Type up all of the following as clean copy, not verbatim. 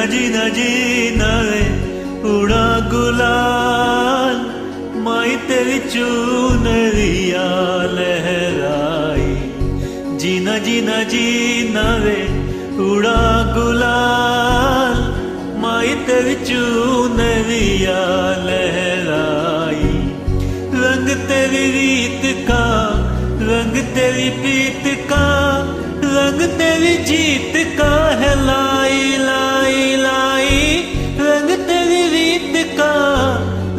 जीना जीना रे उड़ा गुलाल, माई तेरी चूनरिया लहराई। जीना जीना जीना रे उड़ा गुलाल, माई तेरी चूनरिया लहराई। रंग तेरी रीत का, रंग तेरी प्रीत का, रंग तेरी जीत का है लाई लाई लाई। रंग तेरी रीत का,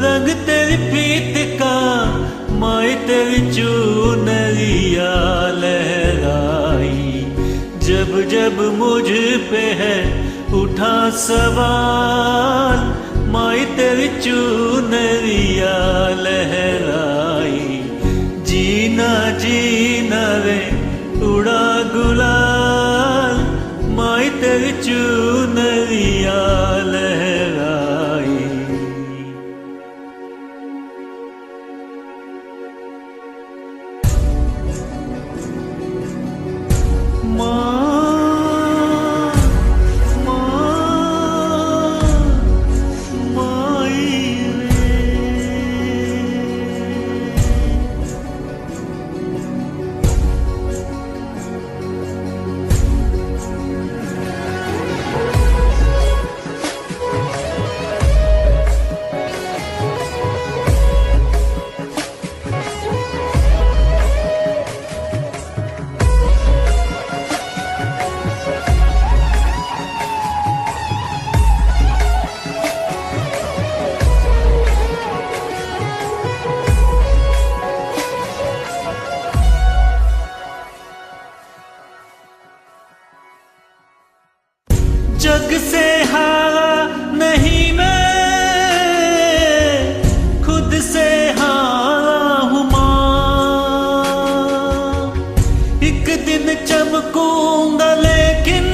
रंग तेरी प्रीत का, माई तेरी चूनरिया लहराई। जब जब मुझ पे है उठा सवाल, माई तेरी चूनरिया लहराई। जीना जीना रे उड़ा गुलाल, माई तेरी चूनरिया लहराई। जग से हारा नहीं मैं, खुद से हारा हूँ माँ। एक दिन चमकूंगा लेकिन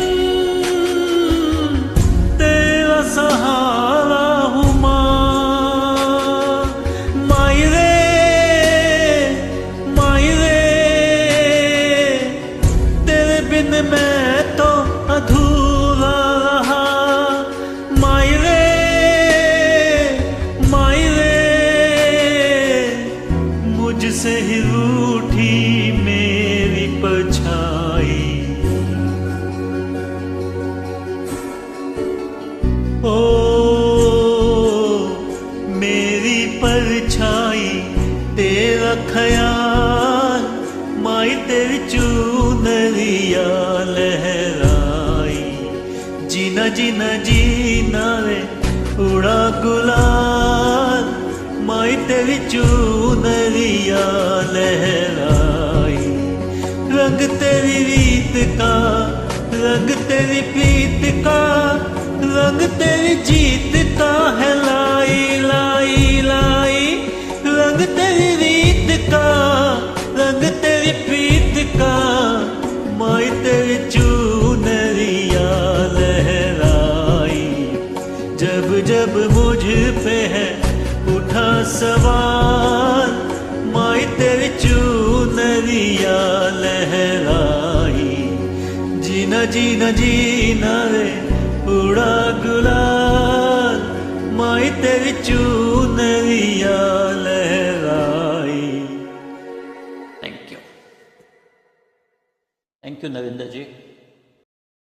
तेरा सहारा हूँ माँ। माई रे तेरे बिन मैं तो अधूरा। मुझसे ही रूठी मेरी परछाई, ओ मेरी परछाई तेरा ख्याल, माई तेरी चूनरिया लहराई। जीना जीना जीना रे उड़ा गुलाल, माई तेरी चूनरिया लहराई। रंग तेरी रीत का, रंग तेरी प्रीत का, रंग तेरी जीत का है लाई लाई लाई। रंग तेरी रीत का, रंग तेरी प्रीत का, माई तेरी चूनरिया लहराई। जब जब मुझ पे है उठा सवाल, माई तेरी चूनरिया लहराई। जीना जीना जीना रे उड़ा गुलाल, माई तेरी चूनरिया लहराई। Thank you Narendra ji.